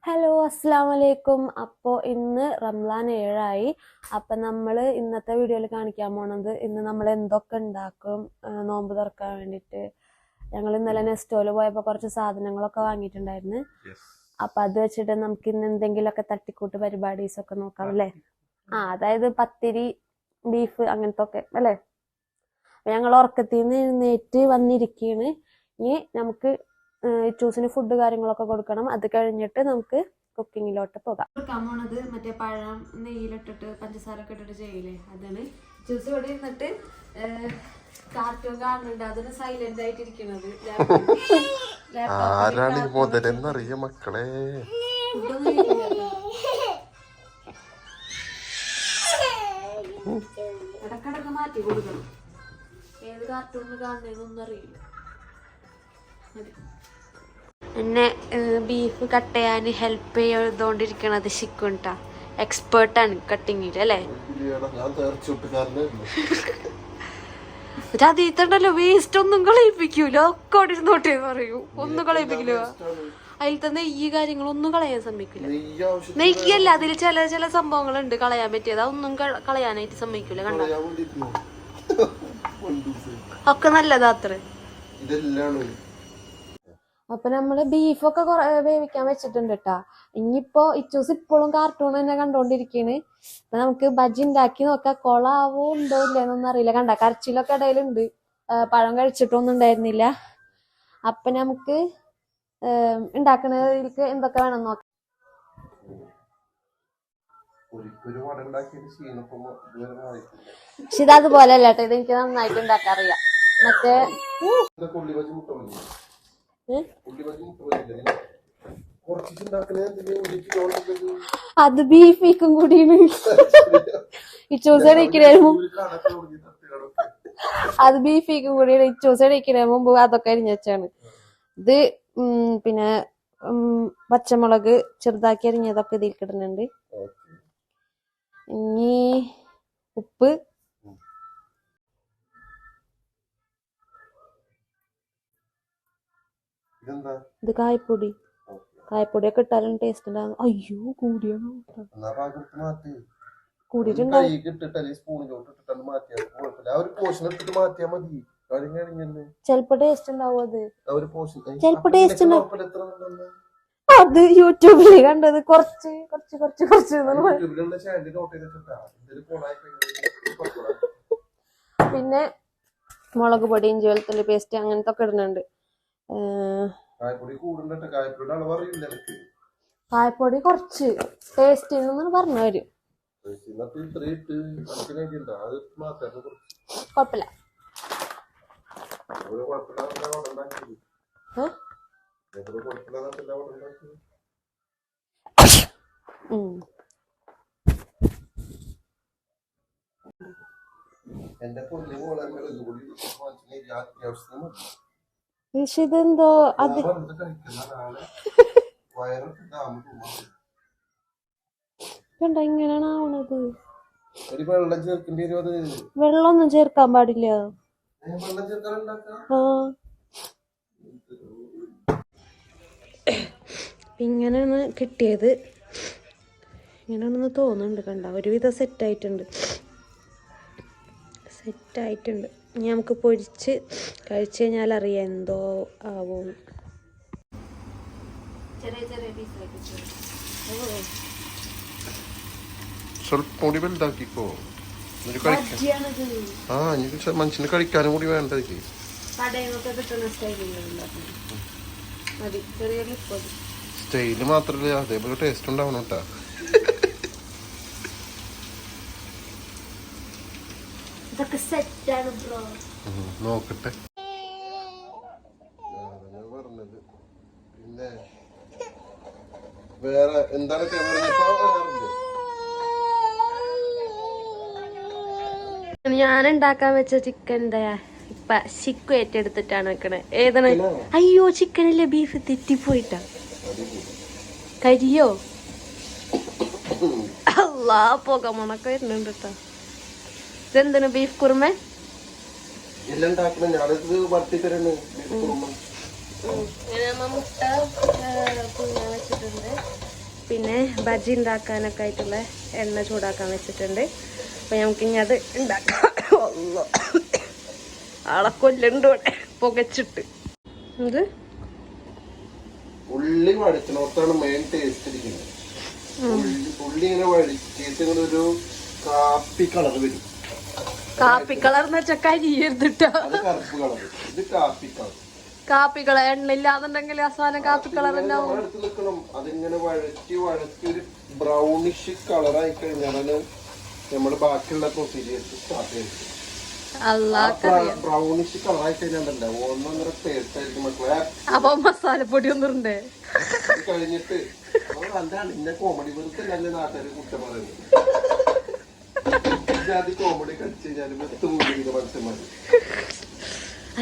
Hello അസ്സാം വലൈക്കും. അപ്പോൾ ഇന്ന് റംസാൻ 7 അപ്പം നമ്മൾ ഇന്നത്തെ വീഡിയോയിൽ കാണിക്കാൻ പോണത് ഇന്ന് നമ്മൾ എന്തൊക്കെ ഉണ്ടാക്കും നോമ്പ് തുറക്കാൻ വേണ്ടിയിട്ട്. ഞങ്ങൾ ഇന്നലെ നെസ്റ്റോയിൽ പോയപ്പോൾ കുറച്ച് സാധനങ്ങളൊക്കെ വാങ്ങിയിട്ടുണ്ടായിരുന്നു. അപ്പം അത് വെച്ചിട്ട് നമുക്ക് ഇന്ന് എന്തെങ്കിലുമൊക്കെ തട്ടിക്കൂട്ട് പരിപാടീസൊക്കെ നോക്കാം അല്ലേ. അതായത് പത്തിരി, ബീഫ് അങ്ങനത്തെ ഒക്കെ അല്ലേ. അപ്പം ഞങ്ങൾ ഉറക്കത്തിൽ നിന്ന് എഴുന്നേറ്റ് വന്നിരിക്കുകയാണ്. ഇനി നമുക്ക് ചൂസിന് ഫുഡ് കാര്യങ്ങളൊക്കെ കൊടുക്കണം. അത് കഴിഞ്ഞിട്ട് നമുക്ക് കുക്കിങ്ങിലോട്ട് പോകാം. കൊടുക്കാൻ പോണത് മറ്റേ പഴം നെയ്യിലിട്ടിട്ട് പഞ്ചസാര ഒക്കെ ഇട്ടിട്ട് ചെയ്യില്ലേ, അതാണ്. ചൂസ് ഇവിടെ ഇരുന്നിട്ട് കാർട്ടൂൺ കാണുന്നുണ്ട്, അതിന് സൈലന്റ് ആയിട്ടിരിക്കുന്നത്. മക്കളെ ഇടക്കിടക്ക് മാറ്റി കൊടുക്കണം. ഏത് കാർട്ടൂണ് കാണുന്നതെന്നൊന്നും അറിയില്ല. എന്നെ ബീഫ് കട്ട് ചെയ്യാൻ ഹെൽപ്പ് ചെയ്തുകൊണ്ടിരിക്കണത് ശിക്കുണ്ടാ, എക്സ്പേർട്ടാണ് കട്ടിങ്ങിൽ അല്ലേ. അതീത്തണ്ടല്ലോ, വേസ്റ്റ് ഒന്നും കളയിപ്പിക്കൂല, ഒക്കെ അവിടെ ഇരുന്നോട്ടേന്ന് പറയൂ. ഒന്നും കളയിപ്പിക്കില്ല. അതിലത്തെ നെയ്യ് കാര്യങ്ങളൊന്നും കളയാൻ സമ്മതിക്കില്ല. നെയ്യല്ല, അതിൽ ചില സംഭവങ്ങളുണ്ട് കളയാൻ പറ്റിയത്, അതൊന്നും കളയാനായിട്ട് സമ്മതിക്കൂല. കണ്ട ഒക്കെ നല്ലതാ അത്ര. അപ്പൊ നമ്മള് ബീഫൊക്കെ വേവിക്കാൻ വെച്ചിട്ടുണ്ട് കേട്ടാ. ഇനിയിപ്പോ ഇച്ചൂസ് ഇപ്പോഴും കാർട്ടൂൺ തന്നെ കണ്ടോണ്ടിരിക്കാണ്. അപ്പൊ നമുക്ക് ബജ്ജി ഉണ്ടാക്കി നോക്കാം. കൊളാവോ ഉണ്ടോ ഇല്ലെന്നൊന്നും അറിയില്ല. കണ്ട കരച്ചിലൊക്കെ ഇടയിലുണ്ട്. പഴം കഴിച്ചിട്ടൊന്നും ഉണ്ടായിരുന്നില്ല. അപ്പൊ നമുക്ക് ഉണ്ടാക്കുന്നതിലേക്ക് എന്തൊക്കെ വേണം നോക്കാം. പക്ഷെ ഇതതുപോലെ അല്ല കേട്ടോ, ഇത് എനിക്ക് നന്നായിട്ട് ഉണ്ടാക്കാൻ അറിയാം. മറ്റേ അത് ബീഫിക്കും കൂടിയാണ്. ഇച്ചൂസ് എണീക്കുന്നതിന് അത് ബീഫിക്കും കൂടിയാണ്. ഇച്ചൂസ് എണീക്കുന്നതിന് മുമ്പ് അതൊക്കെ അരിഞ്ഞു വെച്ചാണ്. ഇത് പിന്നെ പച്ചമുളക് ചെറുതാക്കി അരിഞ്ഞതൊക്കെ ഇതിൽ കിട്ടുന്നുണ്ട്. ഇനി ഉപ്പ്, ഇത് കായപ്പൊടി. കായപ്പൊടിയൊക്കെ ഇട്ടാലും ടേസ്റ്റ് ഉണ്ടാകും. അയ്യോ കൂടിയാണോ, കൂടിയിട്ടുണ്ടാവും. ചെലപ്പോ ടേസ്റ്റ് ഉണ്ടാവും. അത് ചെലപ്പോ ടേസ്റ്റ് ഉണ്ടാവും. അത് യൂട്യൂബില് കണ്ടത് കുറച്ച് കുറച്ച് കുറച്ച് കുറച്ച്. പിന്നെ മുളക് പൊടി, ഇഞ്ചി വെളുത്തുള്ളി പേസ്റ്റ് അങ്ങനത്തെ ഒക്കെ ഇടുന്നുണ്ട്. കായപ്പൊടി കുറച്ച് ടേസ്റ്റ് പറഞ്ഞവര്. കൊഴപ്പില്ല. പക്ഷെ ഇതെന്തോ അത് കണ്ട ഇങ്ങനെയാണ് ആവണത്. വെള്ളമൊന്നും ചേർക്കാൻ പാടില്ല. ഇങ്ങനെയാണ് കിട്ടിയത്. ഇങ്ങനെയാണെന്ന് തോന്നുന്നുണ്ട്. കണ്ട ഒരുവിധം സെറ്റായിട്ടുണ്ട്. ഇനി നമുക്ക് പൊരിച്ച് കഴിച്ചു കഴിഞ്ഞാൽ അറിയാം എന്തോ ആവും. ചെറിയ ചെറിയ പീസായിട്ട് മനുഷ്യന് കഴിക്കാനും കൂടി വേണ്ടത്. സ്റ്റൈല് മാത്രല്ല, അതേപോലെ ടേസ്റ്റ് ഉണ്ടാവണം കേട്ടാ. നോക്കട്ടെ. പറഞ്ഞത് പിന്നെ വേറെ എന്താണ് ഞാൻ ഉണ്ടാക്കാൻ വെച്ച ചിക്കൻ എന്താ ഇപ്പൊ ചിക്കു ഏറ്റെടുത്തിട്ടാണ് വെക്കണത്. ഏതാണ്? അയ്യോ ചിക്കനില്ലേ, ബീഫ് തെറ്റിപ്പോയിട്ടാ. കരിയോ അല്ലാ, പുക മണൊക്കെ വരുന്നുണ്ട് കേട്ടോ. ഇതെന്താണ്, ബീഫ് കുറുമ? മുട്ട പുഴുങ്ങാൻ വെച്ചിട്ടുണ്ട്. പിന്നെ ബജി ഉണ്ടാക്കാനൊക്കെ ആയിട്ടുള്ള എണ്ണ ചൂടാക്കാൻ വെച്ചിട്ടുണ്ട്. അപ്പോൾ നമുക്കിനി അത് ഉണ്ടാക്കാം. ആളെ കൊല്ലുണ്ട് ഇവിടെ പുകച്ചിട്ട്. ഇത് ഉള്ളി വഴറ്റിനോർത്താണ് മെയിൻ ടേസ്റ്റ് ഇരിക്കുന്നത്. ഉള്ളി ഇങ്ങനെ വഴറ്റിയിട്ട് ഇങ്ങനെ ഒരു കാപ്പി കളർ വരും. കാപ്പി കളർ എന്ന് വെച്ചാൽ കരിയിരുന്നിട്ടോ. അത് കറുപ്പ് കളർ, ഇത് കാപ്പി കളർ. കാപ്പി കളർ എണ്ണ ഇല്ലാന്നുണ്ടെങ്കിൽ അവസാനം കാപ്പി കളർ ഉണ്ടാവും. അടുത്ത് നിൽക്കണം. അതിങ്ങനെ വഴറ്റി ഒരു ബ്രൗണിഷ് കളറായി കഴിഞ്ഞാലാണ് നമ്മള് ബാക്കിയുള്ള പ്രൊസീജിയേഴ്സ് സ്റ്റാർട്ട് ചെയ്യുന്നത്. ബ്രൗണിഷ് കളറായി കഴിഞ്ഞാൽ ഒന്നൊന്നര ടേസ്റ്റ് ആയിരിക്കും മക്കളെ. അപ്പൊ മസാലപ്പൊടി ഒന്നും ഉണ്ടേ കഴിഞ്ഞിട്ട് എന്താണ് ഇന്ന കോമഡി വെറുതെ നല്ല നാട്ടുകാർ കുറ്റം പറയുന്നത്. കോമഡി കളിച്ച് കഴിഞ്ഞാൽ വെത്ത് മൂടിക്കുന്ന മനുഷ്യന്മാര്.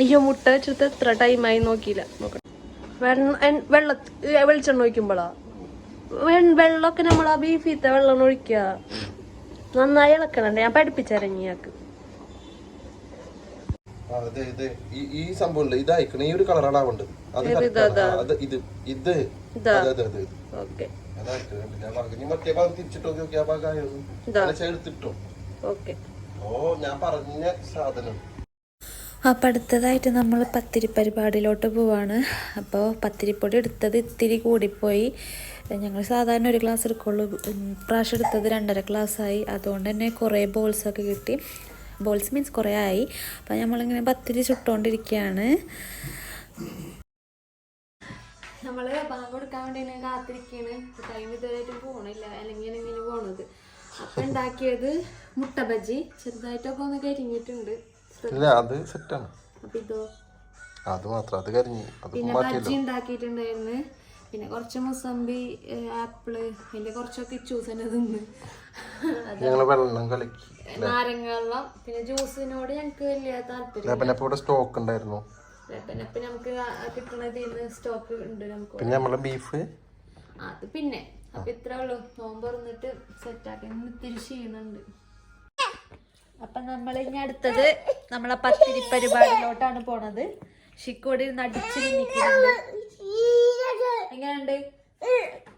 അയ്യോ മുട്ട വെച്ചിട്ട് എത്ര ടൈമായി നോക്കിയില്ല. വെളിച്ചെണ്ണ ഒഴിക്കുമ്പോളാ വെള്ളമൊക്കെ നമ്മൾ ആ ബീഫീത്തെ വെള്ളം ഒഴിക്കുക. നന്നായി ഇളക്കണേ. ഞാൻ പഠിപ്പിച്ചരങ്ങിയാക്ക്. ഈ സംഭവം ഇതായിക്കണ ഈ ഒരു കളറാണ് ആവേണ്ടത്. മറ്റേ ഭാഗം തിരിച്ചിട്ടോ നോക്കിയാ ഭാഗം എടുത്തിട്ടോ. ഞാൻ പറഞ്ഞ സാധനം. അപ്പം അടുത്തതായിട്ട് നമ്മൾ പത്തിരി പരിപാടിയിലോട്ട് പോവാണ്. അപ്പോൾ പത്തിരിപ്പൊടി എടുത്തത് ഇത്തിരി കൂടിപ്പോയി. ഞങ്ങൾ സാധാരണ ഒരു ഗ്ലാസ് എടുക്കുള്ളൂ. പ്രാവശ്യം എടുത്തത് 2.5 ഗ്ലാസ്സായി. അതുകൊണ്ട് തന്നെ കുറേ ബോൾസൊക്കെ കിട്ടി. ബോൾസ് മീൻസ് കുറേ ആയി. അപ്പം നമ്മളിങ്ങനെ പത്തിരി ചുട്ടുകൊണ്ടിരിക്കുകയാണ്. നമ്മൾ ബാങ്ക് കൊടുക്കാൻ വേണ്ടി ഇങ്ങനെ കാത്തിരിക്കുകയാണ്. ടൈം ഇതുവരെയായിട്ടും പോകണില്ല, അല്ലെങ്കിൽ ഇങ്ങനെ പോണത്. അപ്പം ഉണ്ടാക്കിയത് മുട്ട ബജി. ചെറുതായിട്ടൊക്കെ ഒന്ന് കരിഞ്ഞിട്ടുണ്ട്. അത് സെറ്റാണ്. അപ്പൊ ഇതോ അത് മാത്രം അത് കരിഞ്ഞു. പിന്നെ ബജി ഉണ്ടാക്കിയിട്ടുണ്ടായിരുന്നു. പിന്നെ കുറച്ച് മുസമ്പി, ആപ്പിള്, പിന്നെ കുറച്ചൊക്കെ ജ്യൂസ് തന്നെ തിന്ന്. വെള്ളം കലക്കി നാരങ്ങ വെള്ളം. പിന്നെ ജ്യൂസിനോട് ഞങ്ങക്ക് വലിയ താല്പര്യം. സ്റ്റോക്ക് ഉണ്ടായിരുന്നു. പിന്നെ നമുക്ക് കിട്ടണത് സ്റ്റോക്ക് ഉണ്ട് നമുക്ക്. പിന്നെ നമ്മളെ ബീഫ് അത് പിന്നെ. അപ്പൊ ഇത്രേ ഉള്ളൂ. നോമ്പ് തുറന്നിട്ട് സെറ്റാക്കി ഇത്തിരി ക്ഷീണുണ്ട്. അപ്പൊ നമ്മൾ ഇനി അടുത്തത് നമ്മളെ പത്തിരി പരിപാടിയിലോട്ടാണ് പോണത്. ഷിക്കോടി നടിച്ച് നിൽക്കുന്നുണ്ട്. എങ്ങനെയുണ്ട്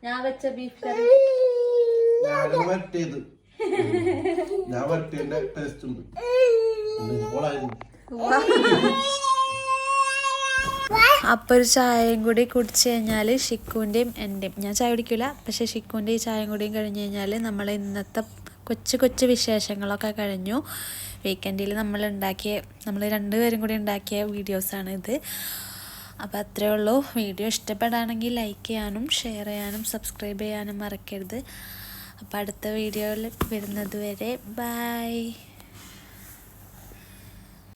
ഞാൻ വെച്ച ബീഫ് കറി? അപ്പൊ ഒരു ചായയും കൂടി കുടിച്ചു കഴിഞ്ഞാൽ ഷിക്കുവിൻ്റെയും എൻ്റെയും, ഞാൻ ചായ കുടിക്കില്ല, പക്ഷെ ഷിക്കുവിൻ്റെ ഈ ചായയും കൂടിയും കഴിഞ്ഞ് കഴിഞ്ഞാൽ നമ്മൾ ഇന്നത്തെ കൊച്ചു കൊച്ചു വിശേഷങ്ങളൊക്കെ കഴിഞ്ഞു. വീക്കെൻഡിൽ നമ്മൾ രണ്ടുപേരും കൂടി ഉണ്ടാക്കിയ വീഡിയോസാണ് ഇത്. അപ്പോൾ അത്രയേ ഉള്ളൂ. വീഡിയോ ഇഷ്ടപ്പെടുകയാണെങ്കിൽ ലൈക്ക് ചെയ്യാനും ഷെയർ ചെയ്യാനും സബ്സ്ക്രൈബ് ചെയ്യാനും മറക്കരുത്. അപ്പോൾ അടുത്ത വീഡിയോയിൽ വരുന്നത് വരെ ബൈ.